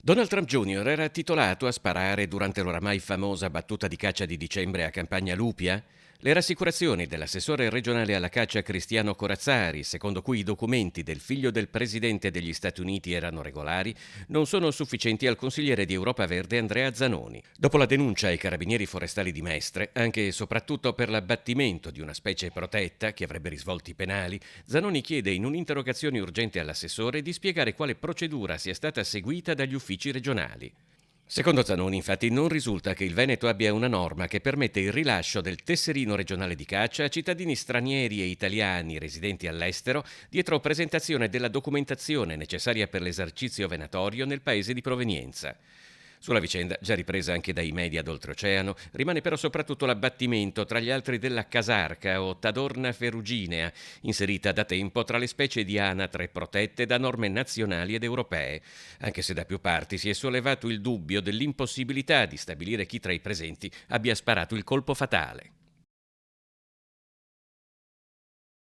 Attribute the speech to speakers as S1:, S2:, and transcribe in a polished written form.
S1: Donald Trump Jr. era titolato a sparare durante l'oramai famosa battuta di caccia di dicembre a Campagna Lupia? Le rassicurazioni dell'assessore regionale alla caccia Cristiano Corazzari, secondo cui i documenti del figlio del presidente degli Stati Uniti erano regolari, non sono sufficienti al consigliere di Europa Verde Andrea Zanoni. Dopo la denuncia ai carabinieri forestali di Mestre, anche e soprattutto per l'abbattimento di una specie protetta che avrebbe risvolti penali, Zanoni chiede in un'interrogazione urgente all'assessore di spiegare quale procedura sia stata seguita dagli uffici regionali. Secondo Zanoni, infatti, non risulta che il Veneto abbia una norma che permette il rilascio del tesserino regionale di caccia a cittadini stranieri e italiani residenti all'estero dietro presentazione della documentazione necessaria per l'esercizio venatorio nel paese di provenienza. Sulla vicenda, già ripresa anche dai media d'oltreoceano, rimane però soprattutto l'abbattimento tra gli altri della casarca o Tadorna feruginea, inserita da tempo tra le specie di anatre protette da norme nazionali ed europee, anche se da più parti si è sollevato il dubbio dell'impossibilità di stabilire chi tra i presenti abbia sparato il colpo fatale.